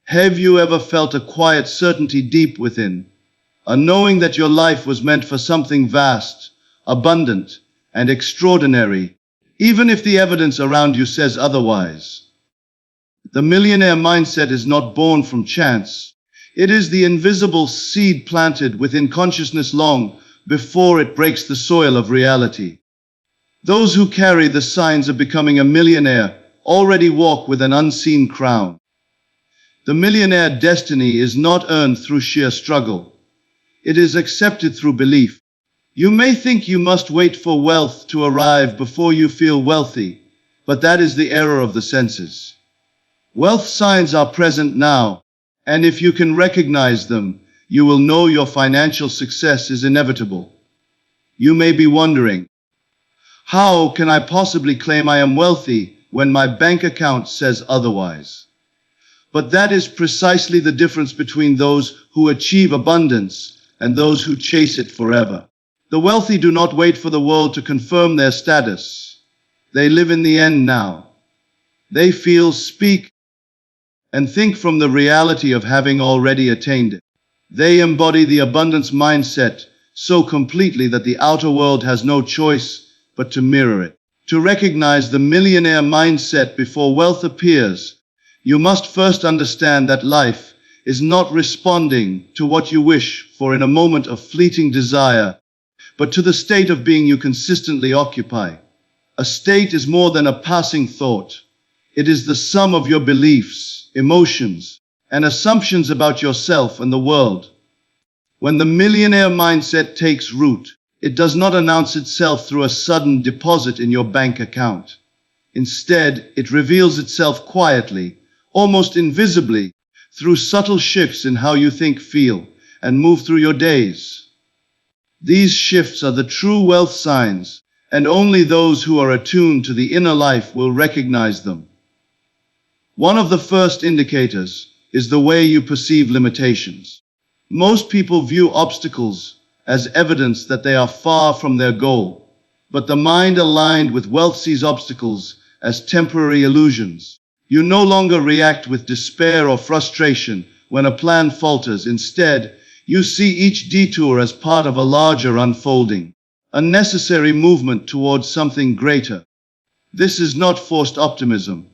Have you ever felt a quiet certainty deep within, a knowing that your life was meant for something vast, abundant, and extraordinary, even if the evidence around you says otherwise? The millionaire mindset is not born from chance. It is the invisible seed planted within consciousness long before it breaks the soil of reality. Those who carry the signs of becoming a millionaire already walk with an unseen crown. The millionaire destiny is not earned through sheer struggle. It is accepted through belief. You may think you must wait for wealth to arrive before you feel wealthy, but that is the error of the senses. Wealth signs are present now, and if you can recognize them, you will know your financial success is inevitable. You may be wondering, how can I possibly claim I am wealthy when my bank account says otherwise? But that is precisely the difference between those who achieve abundance and those who chase it forever. The wealthy do not wait for the world to confirm their status. They live in the end now. They feel, speak, and think from the reality of having already attained it. They embody the abundance mindset so completely that the outer world has no choice but to mirror it. To recognize the millionaire mindset before wealth appears, you must first understand that life is not responding to what you wish for in a moment of fleeting desire, but to the state of being you consistently occupy. A state is more than a passing thought. It is the sum of your beliefs, emotions, and assumptions about yourself and the world. When the millionaire mindset takes root, it does not announce itself through a sudden deposit in your bank account. Instead, it reveals itself quietly, almost invisibly, through subtle shifts in how you think, feel, and move through your days. These shifts are the true wealth signs, and only those who are attuned to the inner life will recognize them. One of the first indicators is the way you perceive limitations. Most people view obstacles as evidence that they are far from their goal, but the mind aligned with wealth sees obstacles as temporary illusions. You no longer react with despair or frustration when a plan falters. Instead, you see each detour as part of a larger unfolding, a necessary movement towards something greater. This is not forced optimism.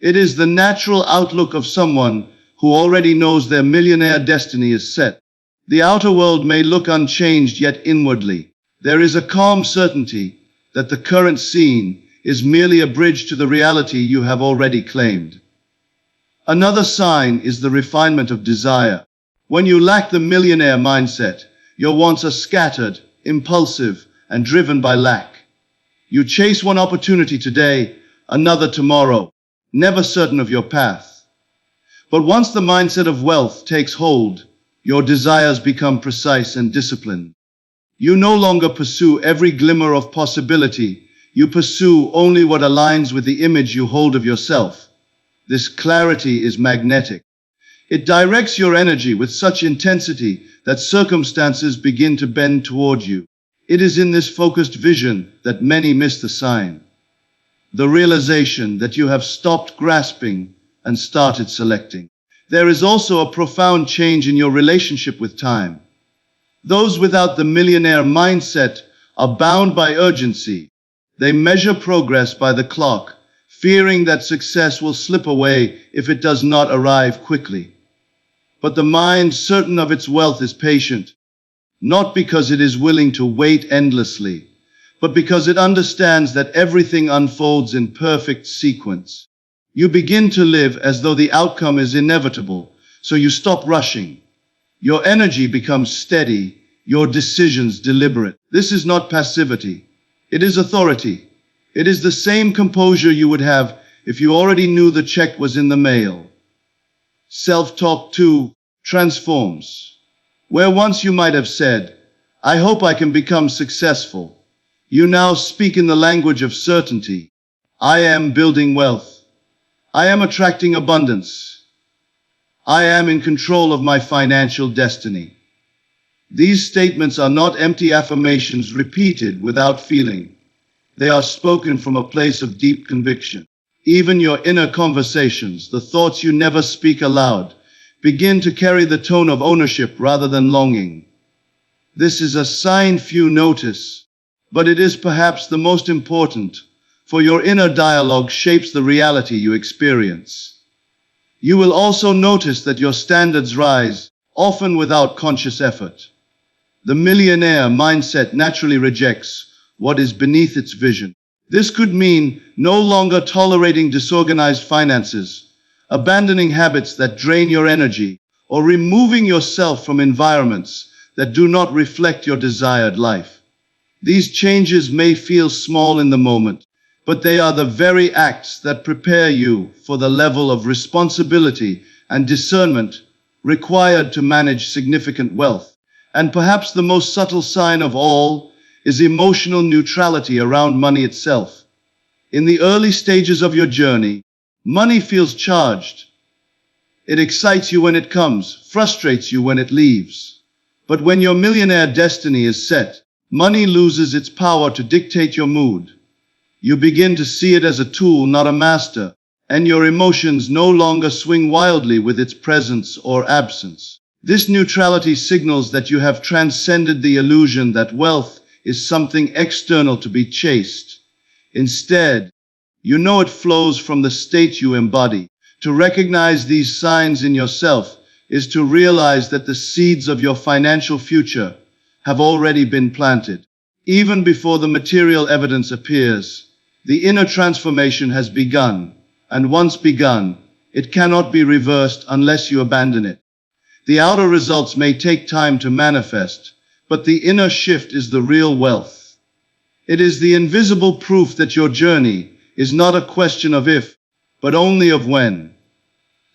It is the natural outlook of someone who already knows their millionaire destiny is set. The outer world may look unchanged, yet inwardly, there is a calm certainty that the current scene is merely a bridge to the reality you have already claimed. Another sign is the refinement of desire. When you lack the millionaire mindset, your wants are scattered, impulsive, and driven by lack. You chase one opportunity today, another tomorrow, never certain of your path. But once the mindset of wealth takes hold, your desires become precise and disciplined. You no longer pursue every glimmer of possibility. You pursue only what aligns with the image you hold of yourself. This clarity is magnetic. It directs your energy with such intensity that circumstances begin to bend toward you. It is in this focused vision that many miss the sign. The realization that you have stopped grasping and started selecting. There is also a profound change in your relationship with time. Those without the millionaire mindset are bound by urgency. They measure progress by the clock, fearing that success will slip away if it does not arrive quickly. But the mind, certain of its wealth, is patient, not because it is willing to wait endlessly, but because it understands that everything unfolds in perfect sequence. You begin to live as though the outcome is inevitable, so you stop rushing. Your energy becomes steady, your decisions deliberate. This is not passivity. It is authority. It is the same composure you would have if you already knew the check was in the mail. Self-talk, too, transforms. Where once you might have said, "I hope I can become successful," you now speak in the language of certainty. I am building wealth. I am attracting abundance. I am in control of my financial destiny. These statements are not empty affirmations repeated without feeling. They are spoken from a place of deep conviction. Even your inner conversations, the thoughts you never speak aloud, begin to carry the tone of ownership rather than longing. This is a sign few notice, but it is perhaps the most important, for your inner dialogue shapes the reality you experience. You will also notice that your standards rise, often without conscious effort. The millionaire mindset naturally rejects what is beneath its vision. This could mean no longer tolerating disorganized finances, abandoning habits that drain your energy, or removing yourself from environments that do not reflect your desired life. These changes may feel small in the moment, but they are the very acts that prepare you for the level of responsibility and discernment required to manage significant wealth. And perhaps the most subtle sign of all is emotional neutrality around money itself. In the early stages of your journey, money feels charged. It excites you when it comes, frustrates you when it leaves. But when your millionaire destiny is set, money loses its power to dictate your mood. You begin to see it as a tool, not a master, and your emotions no longer swing wildly with its presence or absence. This neutrality signals that you have transcended the illusion that wealth is something external to be chased. Instead, you know it flows from the state you embody. To recognize these signs in yourself is to realize that the seeds of your financial future have already been planted. Even before the material evidence appears, the inner transformation has begun, and once begun, it cannot be reversed unless you abandon it. The outer results may take time to manifest, but the inner shift is the real wealth. It is the invisible proof that your journey is not a question of if, but only of when.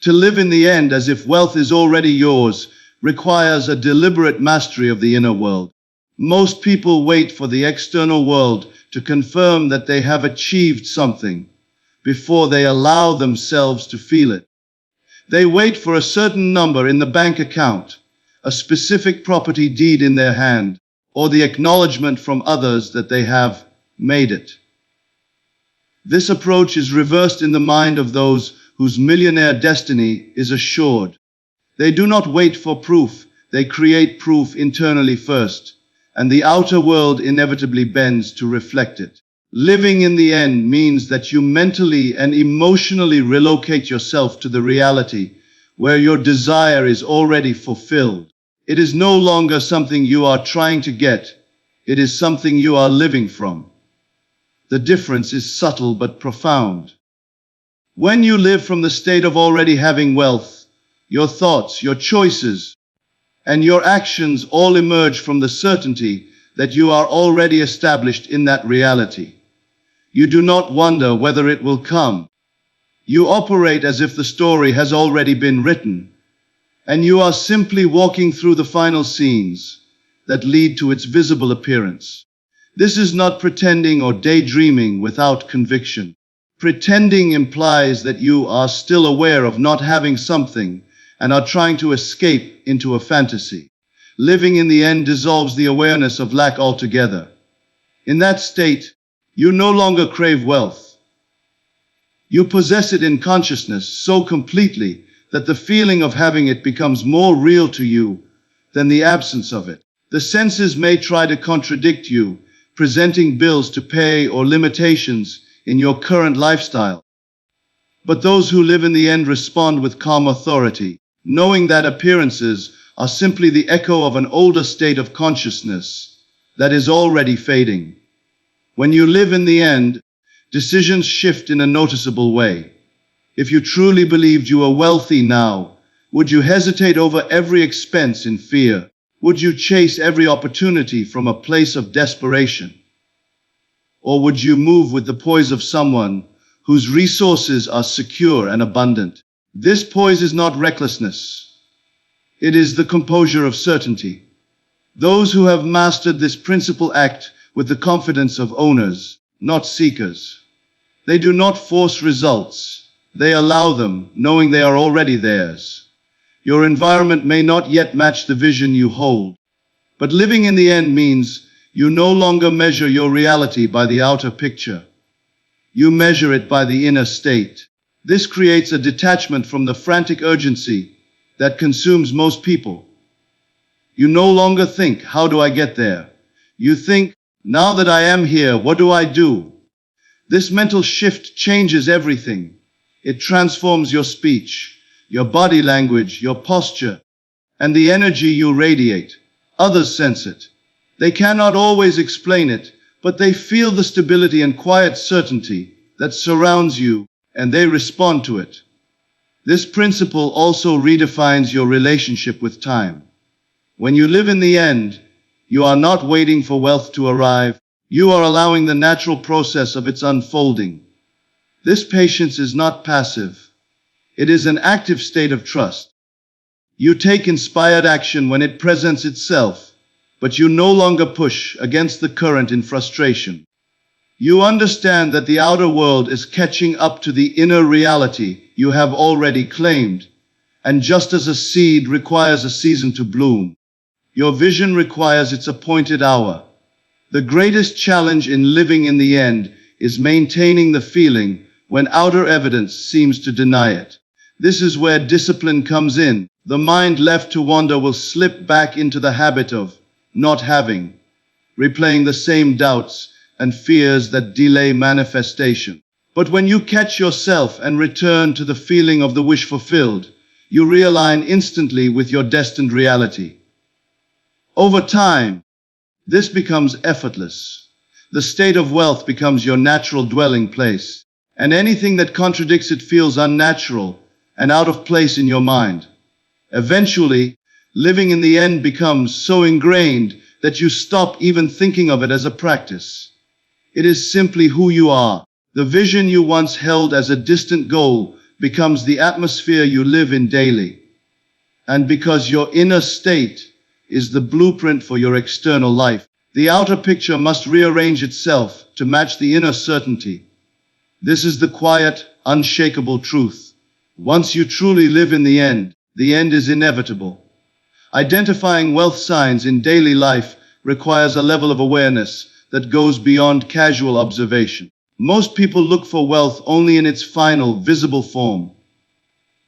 To live in the end as if wealth is already yours requires a deliberate mastery of the inner world. Most people wait for the external world to confirm that they have achieved something before they allow themselves to feel it. They wait for a certain number in the bank account, a specific property deed in their hand, or the acknowledgement from others that they have made it. This approach is reversed in the mind of those whose millionaire destiny is assured. They do not wait for proof, they create proof internally first, and the outer world inevitably bends to reflect it. Living in the end means that you mentally and emotionally relocate yourself to the reality where your desire is already fulfilled. It is no longer something you are trying to get, it is something you are living from. The difference is subtle but profound. When you live from the state of already having wealth, your thoughts, your choices, and your actions all emerge from the certainty that you are already established in that reality. You do not wonder whether it will come. You operate as if the story has already been written, and you are simply walking through the final scenes that lead to its visible appearance. This is not pretending or daydreaming without conviction. Pretending implies that you are still aware of not having something and are trying to escape into a fantasy. Living in the end dissolves the awareness of lack altogether. In that state, you no longer crave wealth. You possess it in consciousness so completely that the feeling of having it becomes more real to you than the absence of it. The senses may try to contradict you, presenting bills to pay or limitations in your current lifestyle. But those who live in the end respond with calm authority, knowing that appearances are simply the echo of an older state of consciousness that is already fading. When you live in the end, decisions shift in a noticeable way. If you truly believed you were wealthy now, would you hesitate over every expense in fear? Would you chase every opportunity from a place of desperation? Or would you move with the poise of someone whose resources are secure and abundant? This poise is not recklessness. It is the composure of certainty. Those who have mastered this principle act with the confidence of owners, not seekers. They do not force results. They allow them, knowing they are already theirs. Your environment may not yet match the vision you hold, but living in the end means you no longer measure your reality by the outer picture. You measure it by the inner state. This creates a detachment from the frantic urgency that consumes most people. You no longer think, how do I get there? You think, now that I am here, what do I do? This mental shift changes everything. It transforms your speech, your body language, your posture, and the energy you radiate. Others sense it. They cannot always explain it, but they feel the stability and quiet certainty that surrounds you, and they respond to it. This principle also redefines your relationship with time. When you live in the end, you are not waiting for wealth to arrive. You are allowing the natural process of its unfolding. This patience is not passive. It is an active state of trust. You take inspired action when it presents itself, but you no longer push against the current in frustration. You understand that the outer world is catching up to the inner reality you have already claimed, and just as a seed requires a season to bloom, your vision requires its appointed hour. The greatest challenge in living in the end is maintaining the feeling when outer evidence seems to deny it. This is where discipline comes in. The mind left to wander will slip back into the habit of not having, replaying the same doubts and fears that delay manifestation. But when you catch yourself and return to the feeling of the wish fulfilled, you realign instantly with your destined reality. Over time, this becomes effortless. The state of wealth becomes your natural dwelling place, and anything that contradicts it feels unnatural and out of place in your mind. Eventually, living in the end becomes so ingrained that you stop even thinking of it as a practice. It is simply who you are. The vision you once held as a distant goal becomes the atmosphere you live in daily. And because your inner state is the blueprint for your external life, the outer picture must rearrange itself to match the inner certainty. This is the quiet, unshakable truth. Once you truly live in the end is inevitable. Identifying wealth signs in daily life requires a level of awareness that goes beyond casual observation. Most people look for wealth only in its final, visible form.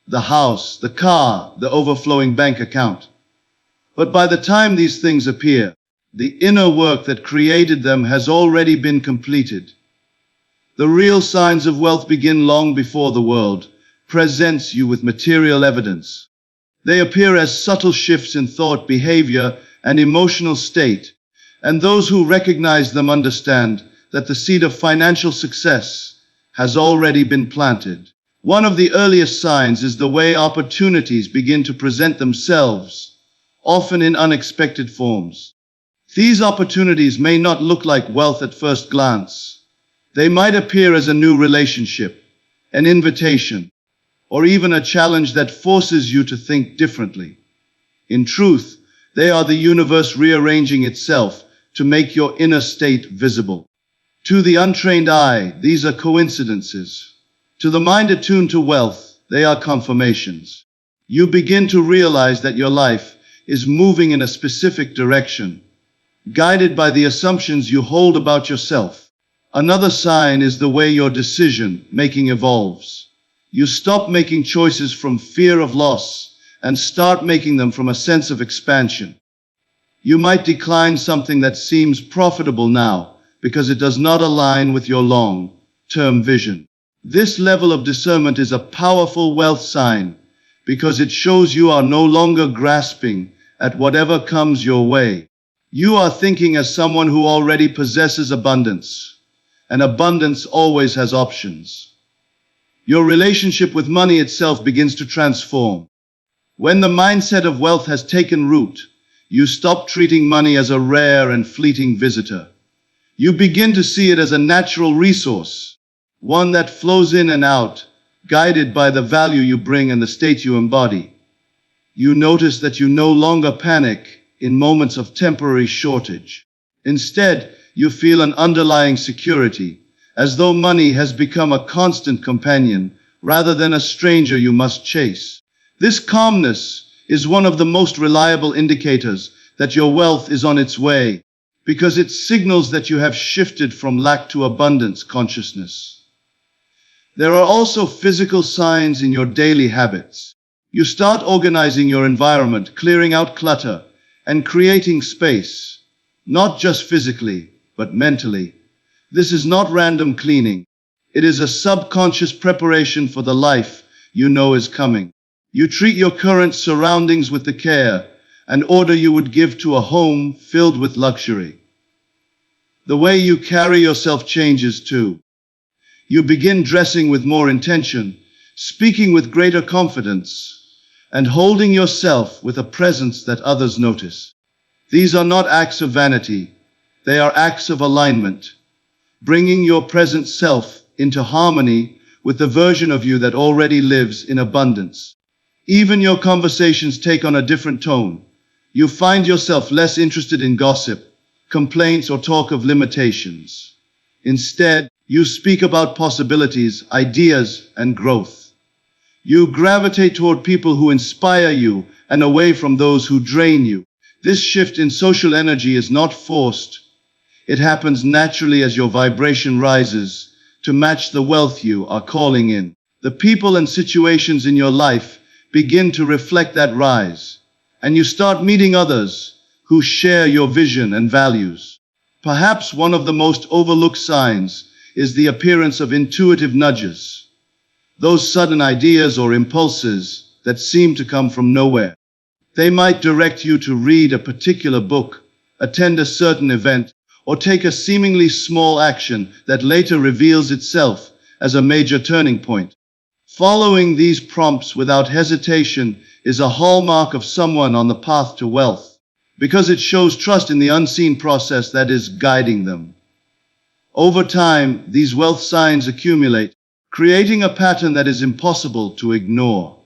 The house, the car, the overflowing bank account. But by the time these things appear, the inner work that created them has already been completed. The real signs of wealth begin long before the world presents you with material evidence. They appear as subtle shifts in thought, behavior, and emotional state, and those who recognize them understand that the seed of financial success has already been planted. One of the earliest signs is the way opportunities begin to present themselves, often in unexpected forms. These opportunities may not look like wealth at first glance. They might appear as a new relationship, an invitation, or even a challenge that forces you to think differently. In truth, they are the universe rearranging itself to make your inner state visible. To the untrained eye, these are coincidences. To the mind attuned to wealth, they are confirmations. You begin to realize that your life is moving in a specific direction, guided by the assumptions you hold about yourself. Another sign is the way your decision-making evolves. You stop making choices from fear of loss and start making them from a sense of expansion. You might decline something that seems profitable now because it does not align with your long-term vision. This level of discernment is a powerful wealth sign because it shows you are no longer grasping at whatever comes your way. You are thinking as someone who already possesses abundance, and abundance always has options. Your relationship with money itself begins to transform. When the mindset of wealth has taken root, you stop treating money as a rare and fleeting visitor. You begin to see it as a natural resource, one that flows in and out, guided by the value you bring and the state you embody. You notice that you no longer panic in moments of temporary shortage. Instead, you feel an underlying security, as though money has become a constant companion rather than a stranger you must chase. This calmness is one of the most reliable indicators that your wealth is on its way, because it signals that you have shifted from lack to abundance consciousness. There are also physical signs in your daily habits. You start organizing your environment, clearing out clutter, and creating space, not just physically, but mentally. This is not random cleaning. It is a subconscious preparation for the life you know is coming. You treat your current surroundings with the care and order you would give to a home filled with luxury. The way you carry yourself changes too. You begin dressing with more intention, speaking with greater confidence, and holding yourself with a presence that others notice. These are not acts of vanity, they are acts of alignment, bringing your present self into harmony with the version of you that already lives in abundance. Even your conversations take on a different tone. You find yourself less interested in gossip, complaints, or talk of limitations. Instead, you speak about possibilities, ideas, and growth. You gravitate toward people who inspire you and away from those who drain you. This shift in social energy is not forced. It happens naturally as your vibration rises to match the wealth you are calling in. The people and situations in your life begin to reflect that rise, and you start meeting others who share your vision and values. Perhaps one of the most overlooked signs is the appearance of intuitive nudges, those sudden ideas or impulses that seem to come from nowhere. They might direct you to read a particular book, attend a certain event, or take a seemingly small action that later reveals itself as a major turning point. Following these prompts without hesitation is a hallmark of someone on the path to wealth, because it shows trust in the unseen process that is guiding them. Over time, these wealth signs accumulate, creating a pattern that is impossible to ignore.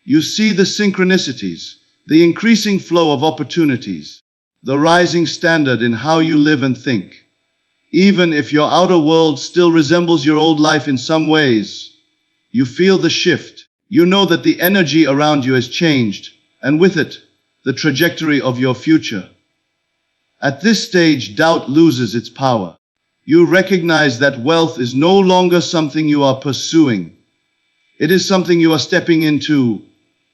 You see the synchronicities, the increasing flow of opportunities, the rising standard in how you live and think. Even if your outer world still resembles your old life in some ways, you feel the shift. You know that the energy around you has changed, and with it, the trajectory of your future. At this stage, doubt loses its power. You recognize that wealth is no longer something you are pursuing. It is something you are stepping into,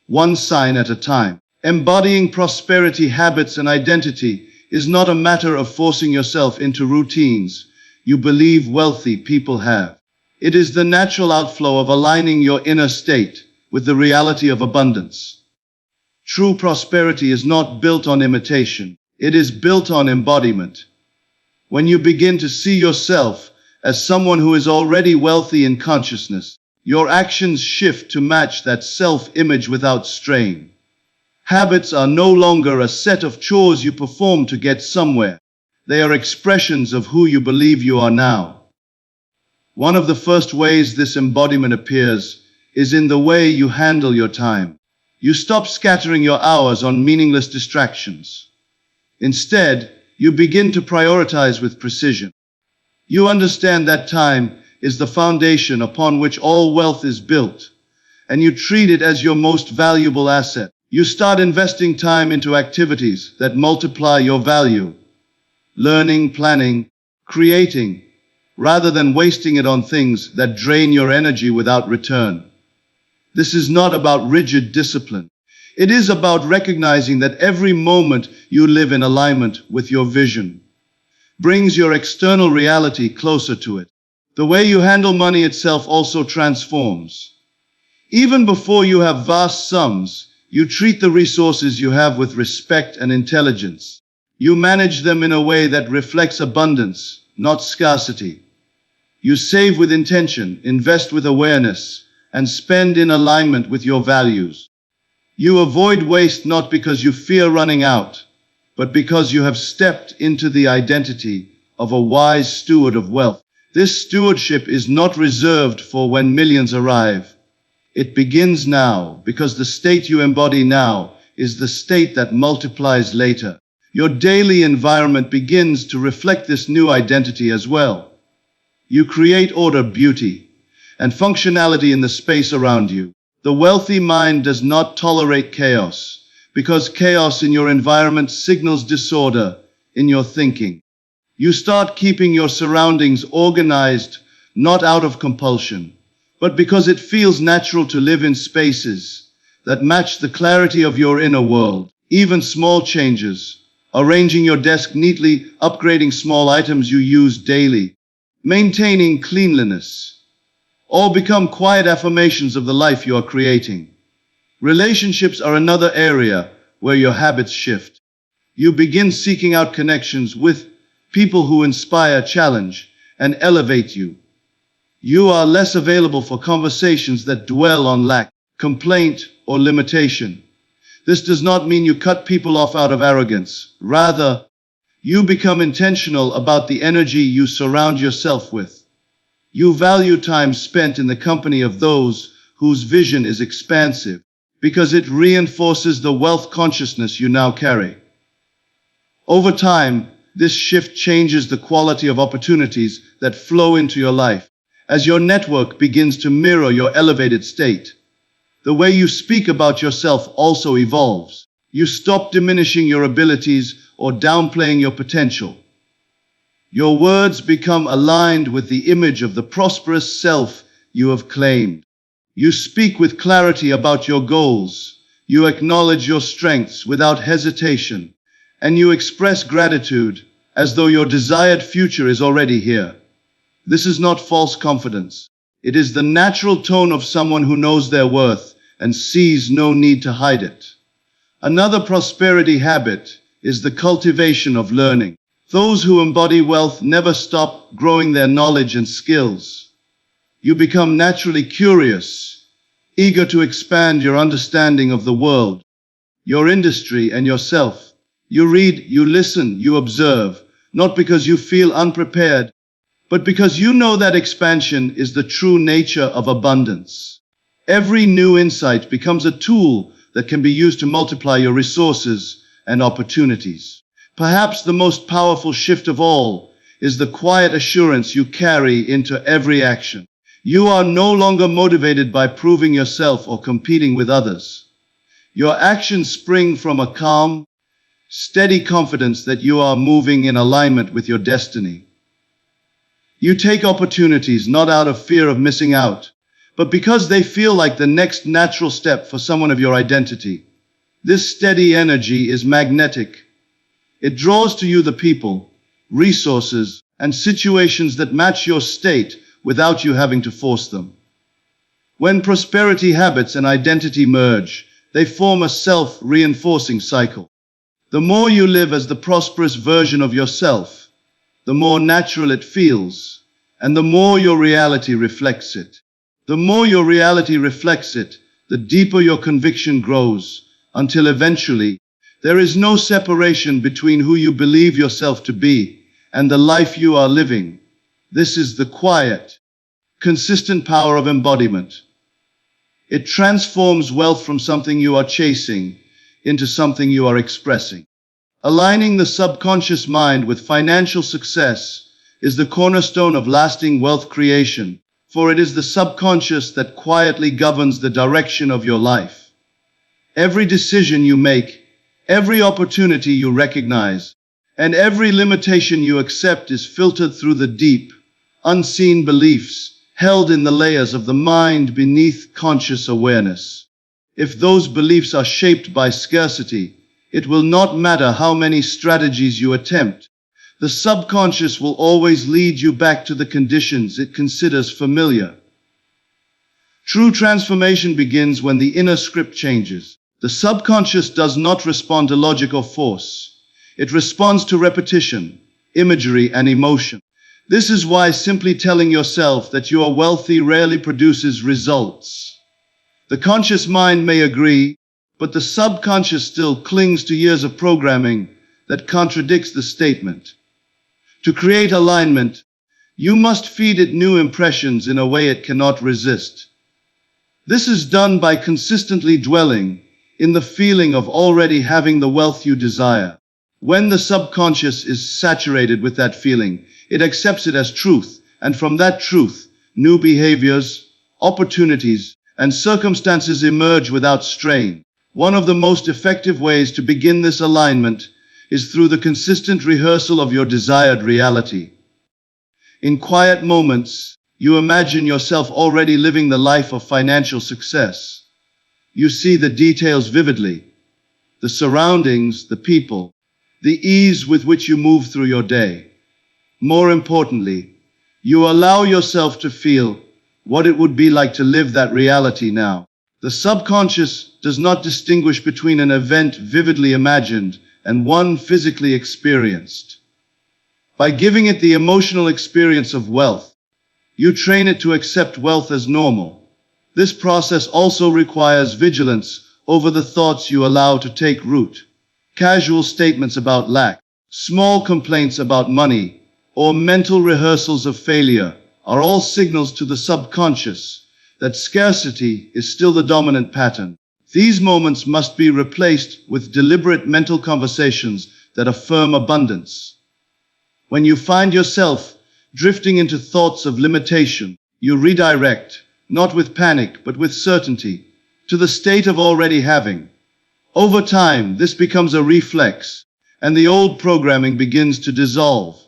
one sign at a time. Embodying prosperity habits and identity is not a matter of forcing yourself into routines you believe wealthy people have. It is the natural outflow of aligning your inner state with the reality of abundance. True prosperity is not built on imitation. It is built on embodiment. When you begin to see yourself as someone who is already wealthy in consciousness, your actions shift to match that self-image without strain. Habits are no longer a set of chores you perform to get somewhere. They are expressions of who you believe you are now. One of the first ways this embodiment appears is in the way you handle your time. You stop scattering your hours on meaningless distractions. Instead, you begin to prioritize with precision. You understand that time is the foundation upon which all wealth is built, and you treat it as your most valuable asset. You start investing time into activities that multiply your value, learning, planning, creating, rather than wasting it on things that drain your energy without return. This is not about rigid discipline. It is about recognizing that every moment you live in alignment with your vision brings your external reality closer to it. The way you handle money itself also transforms. Even before you have vast sums, you treat the resources you have with respect and intelligence. You manage them in a way that reflects abundance, not scarcity. You save with intention, invest with awareness, and spend in alignment with your values. You avoid waste not because you fear running out, but because you have stepped into the identity of a wise steward of wealth. This stewardship is not reserved for when millions arrive. It begins now, because the state you embody now is the state that multiplies later. Your daily environment begins to reflect this new identity as well. You create order, beauty, and functionality in the space around you. The wealthy mind does not tolerate chaos, because chaos in your environment signals disorder in your thinking. You start keeping your surroundings organized, not out of compulsion, but because it feels natural to live in spaces that match the clarity of your inner world. Even small changes, arranging your desk neatly, upgrading small items you use daily, maintaining cleanliness, all become quiet affirmations of the life you are creating. Relationships are another area where your habits shift. You begin seeking out connections with people who inspire, challenge, and elevate you. You are less available for conversations that dwell on lack, complaint, or limitation. This does not mean you cut people off out of arrogance. Rather, you become intentional about the energy you surround yourself with. You value time spent in the company of those whose vision is expansive, because it reinforces the wealth consciousness you now carry. Over time, this shift changes the quality of opportunities that flow into your life, as your network begins to mirror your elevated state. The way you speak about yourself also evolves. You stop diminishing your abilities or downplaying your potential. Your words become aligned with the image of the prosperous self you have claimed. You speak with clarity about your goals. You acknowledge your strengths without hesitation, and you express gratitude as though your desired future is already here. This is not false confidence. It is the natural tone of someone who knows their worth and sees no need to hide it. Another prosperity habit is the cultivation of learning. Those who embody wealth never stop growing their knowledge and skills. You become naturally curious, eager to expand your understanding of the world, your industry, and yourself. You read, you listen, you observe, not because you feel unprepared, but because you know that expansion is the true nature of abundance. Every new insight becomes a tool that can be used to multiply your resources and opportunities. Perhaps the most powerful shift of all is the quiet assurance you carry into every action. You are no longer motivated by proving yourself or competing with others. Your actions spring from a calm, steady confidence that you are moving in alignment with your destiny. You take opportunities not out of fear of missing out, but because they feel like the next natural step for someone of your identity. This steady energy is magnetic. It draws to you the people, resources, and situations that match your state without you having to force them. When prosperity habits and identity merge, they form a self-reinforcing cycle. The more you live as the prosperous version of yourself, the more natural it feels, and the more your reality reflects it. The more your reality reflects it, the deeper your conviction grows, until eventually, there is no separation between who you believe yourself to be and the life you are living. This is the quiet, consistent power of embodiment. It transforms wealth from something you are chasing into something you are expressing. Aligning the subconscious mind with financial success is the cornerstone of lasting wealth creation, for it is the subconscious that quietly governs the direction of your life. Every decision you make, every opportunity you recognize, and every limitation you accept is filtered through the deep, unseen beliefs held in the layers of the mind beneath conscious awareness. If those beliefs are shaped by scarcity, it will not matter how many strategies you attempt. The subconscious will always lead you back to the conditions it considers familiar. True transformation begins when the inner script changes. The subconscious does not respond to logic or force. It responds to repetition, imagery, and emotion. This is why simply telling yourself that you are wealthy rarely produces results. The conscious mind may agree, but the subconscious still clings to years of programming that contradicts the statement. To create alignment, you must feed it new impressions in a way it cannot resist. This is done by consistently dwelling in the feeling of already having the wealth you desire. When the subconscious is saturated with that feeling, it accepts it as truth, and from that truth, new behaviors, opportunities, and circumstances emerge without strain. One of the most effective ways to begin this alignment is through the consistent rehearsal of your desired reality. In quiet moments, You imagine yourself already living the life of financial success. You see the details vividly, the surroundings, the people, the ease with which you move through your day. More importantly, you allow yourself to feel what it would be like to live that reality now. The subconscious does not distinguish between an event vividly imagined and one physically experienced. By giving it the emotional experience of wealth, you train it to accept wealth as normal. This process also requires vigilance over the thoughts you allow to take root. Casual statements about lack, small complaints about money, or mental rehearsals of failure are all signals to the subconscious that scarcity is still the dominant pattern. These moments must be replaced with deliberate mental conversations that affirm abundance. When you find yourself drifting into thoughts of limitation, you redirect, not with panic but with certainty, to the state of already having. Over time, this becomes a reflex, and the old programming begins to dissolve.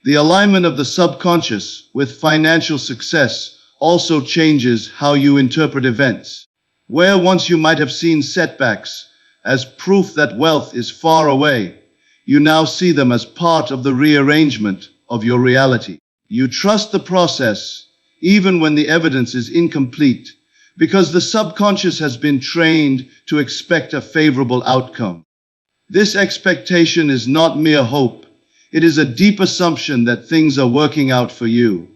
The alignment of the subconscious with financial success also changes how you interpret events. Where once you might have seen setbacks as proof that wealth is far away, you now see them as part of the rearrangement of your reality. You trust the process, even when the evidence is incomplete, because the subconscious has been trained to expect a favorable outcome. This expectation is not mere hope. It is a deep assumption that things are working out for you,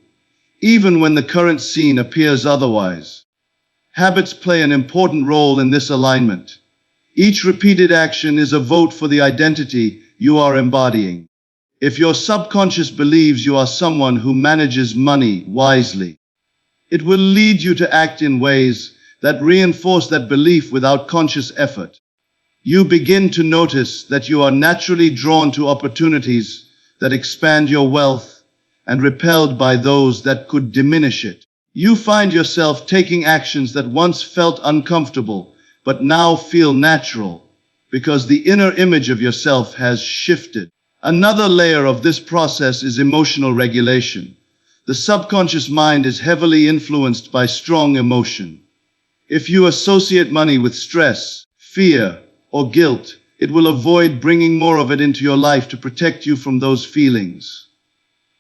even when the current scene appears otherwise. Habits play an important role in this alignment. Each repeated action is a vote for the identity you are embodying. If your subconscious believes you are someone who manages money wisely, it will lead you to act in ways that reinforce that belief without conscious effort. You begin to notice that you are naturally drawn to opportunities that expand your wealth and repelled by those that could diminish it. You find yourself taking actions that once felt uncomfortable but now feel natural because the inner image of yourself has shifted. Another layer of this process is emotional regulation. The subconscious mind is heavily influenced by strong emotion. If you associate money with stress, fear, or guilt, it will avoid bringing more of it into your life to protect you from those feelings.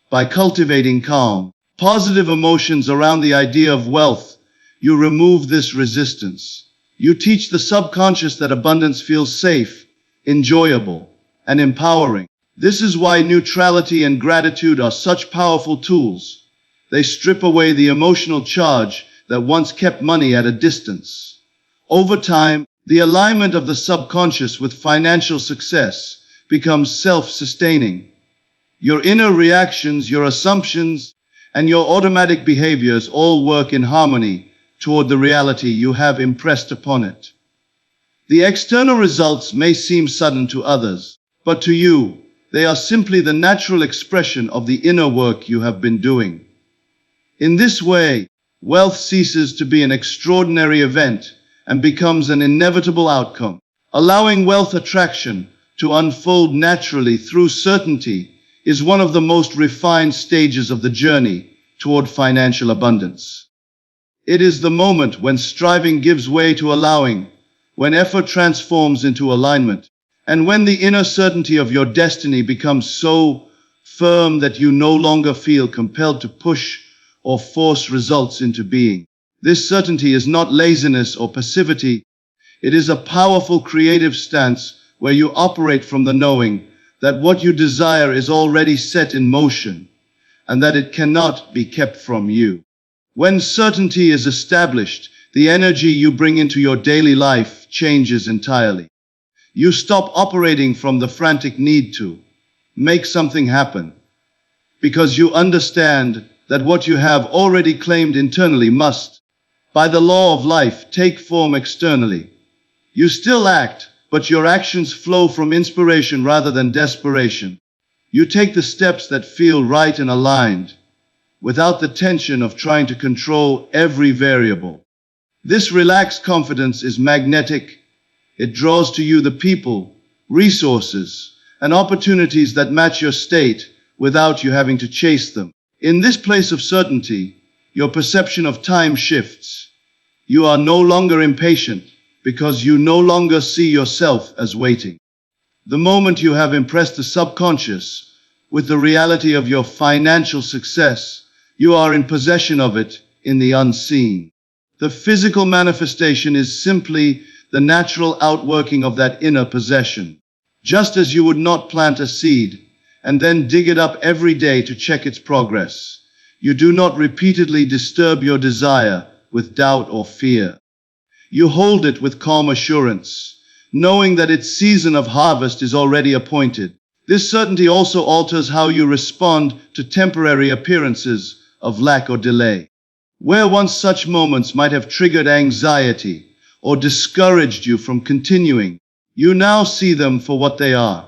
By cultivating calm, positive emotions around the idea of wealth, you remove this resistance. You teach the subconscious that abundance feels safe, enjoyable, and empowering. This is why neutrality and gratitude are such powerful tools. They strip away the emotional charge that once kept money at a distance. Over time, the alignment of the subconscious with financial success becomes self-sustaining. Your inner reactions, your assumptions, and your automatic behaviors all work in harmony toward the reality you have impressed upon it. The external results may seem sudden to others, but to you, they are simply the natural expression of the inner work you have been doing. In this way, wealth ceases to be an extraordinary event and becomes an inevitable outcome. Allowing wealth attraction to unfold naturally through certainty is one of the most refined stages of the journey toward financial abundance. It is the moment when striving gives way to allowing, when effort transforms into alignment, and when the inner certainty of your destiny becomes so firm that you no longer feel compelled to push or force results into being. This certainty is not laziness or passivity. It is a powerful creative stance where you operate from the knowing that what you desire is already set in motion and that it cannot be kept from you. When certainty is established, the energy you bring into your daily life changes entirely. You stop operating from the frantic need to make something happen because you understand that what you have already claimed internally must, by the law of life, take form externally. You still act, but your actions flow from inspiration rather than desperation. You take the steps that feel right and aligned, without the tension of trying to control every variable. This relaxed confidence is magnetic. It draws to you the people, resources, and opportunities that match your state without you having to chase them. In this place of certainty, your perception of time shifts. You are no longer impatient because you no longer see yourself as waiting. The moment you have impressed the subconscious with the reality of your financial success, you are in possession of it in the unseen. The physical manifestation is simply the natural outworking of that inner possession. Just as you would not plant a seed and then dig it up every day to check its progress, you do not repeatedly disturb your desire with doubt or fear. You hold it with calm assurance, knowing that its season of harvest is already appointed. This certainty also alters how you respond to temporary appearances of lack or delay. Where once such moments might have triggered anxiety or discouraged you from continuing, you now see them for what they are.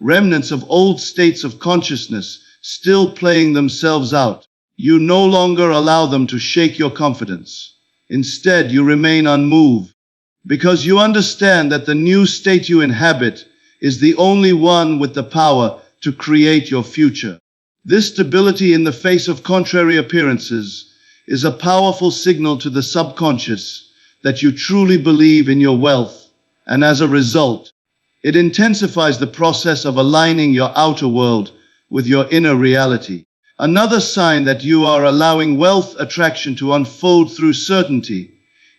Remnants of old states of consciousness still playing themselves out. You no longer allow them to shake your confidence. Instead, you remain unmoved, because you understand that the new state you inhabit is the only one with the power to create your future. This stability in the face of contrary appearances is a powerful signal to the subconscious that you truly believe in your wealth, and as a result, it intensifies the process of aligning your outer world with your inner reality. Another sign that you are allowing wealth attraction to unfold through certainty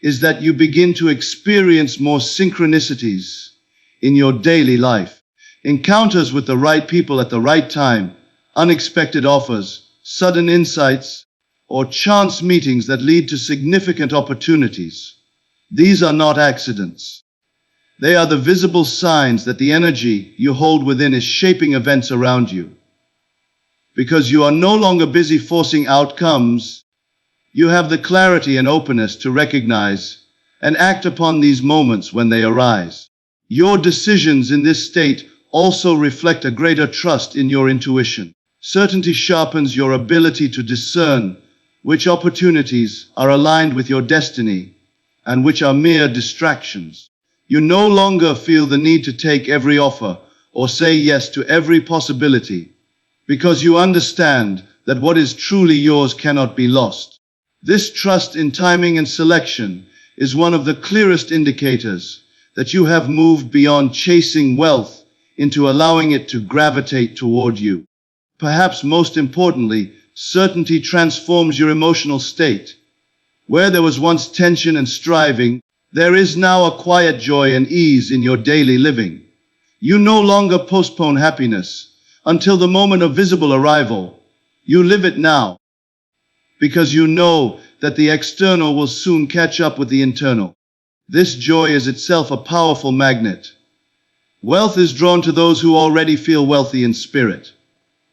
is that you begin to experience more synchronicities in your daily life. Encounters with the right people at the right time, unexpected offers, sudden insights, or chance meetings that lead to significant opportunities. These are not accidents. They are the visible signs that the energy you hold within is shaping events around you. Because you are no longer busy forcing outcomes, you have the clarity and openness to recognize and act upon these moments when they arise. Your decisions in this state also reflect a greater trust in your intuition. Certainty sharpens your ability to discern which opportunities are aligned with your destiny and which are mere distractions. You no longer feel the need to take every offer or say yes to every possibility, because you understand that what is truly yours cannot be lost. This trust in timing and selection is one of the clearest indicators that you have moved beyond chasing wealth into allowing it to gravitate toward you. Perhaps most importantly, certainty transforms your emotional state. Where there was once tension and striving, there is now a quiet joy and ease in your daily living. You no longer postpone happiness until the moment of visible arrival. You live it now, because you know that the external will soon catch up with the internal. This joy is itself a powerful magnet. Wealth is drawn to those who already feel wealthy in spirit.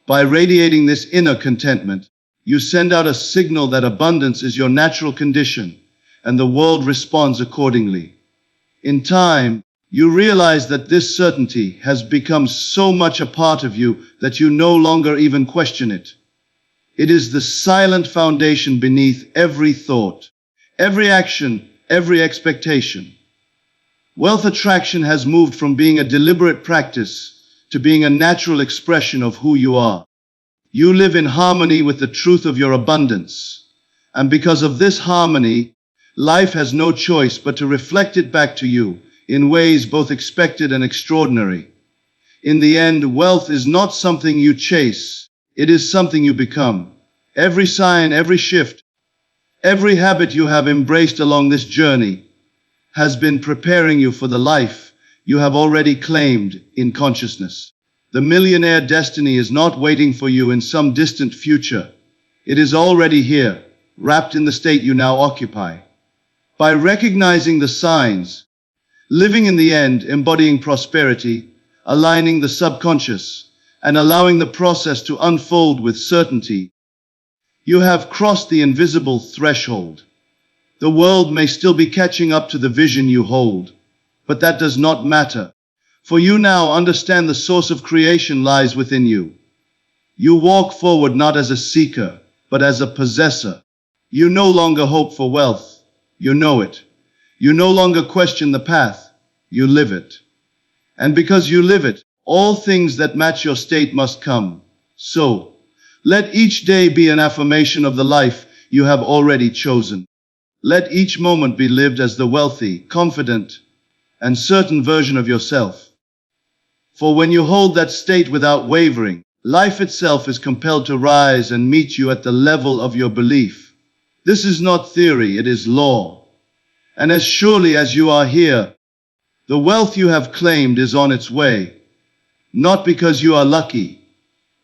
By radiating this inner contentment, you send out a signal that abundance is your natural condition, and the world responds accordingly. In time, you realize that this certainty has become so much a part of you that you no longer even question it. It is the silent foundation beneath every thought, every action, every expectation. Wealth attraction has moved from being a deliberate practice to being a natural expression of who you are. You live in harmony with the truth of your abundance, and because of this harmony, life has no choice but to reflect it back to you in ways both expected and extraordinary. In the end, wealth is not something you chase, it is something you become. Every sign, every shift, every habit you have embraced along this journey has been preparing you for the life you have already claimed in consciousness. The millionaire destiny is not waiting for you in some distant future. It is already here, wrapped in the state you now occupy. By recognizing the signs, living in the end, embodying prosperity, aligning the subconscious, and allowing the process to unfold with certainty, you have crossed the invisible threshold. The world may still be catching up to the vision you hold, but that does not matter, for you now understand the source of creation lies within you. You walk forward not as a seeker, but as a possessor. You no longer hope for wealth, you know it. You no longer question the path, you live it. And because you live it, all things that match your state must come. So, let each day be an affirmation of the life you have already chosen. Let each moment be lived as the wealthy, confident, and certain version of yourself. For when you hold that state without wavering, life itself is compelled to rise and meet you at the level of your belief. This is not theory, it is law. And as surely as you are here, the wealth you have claimed is on its way, not because you are lucky,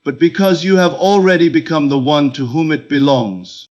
but because you have already become the one to whom it belongs.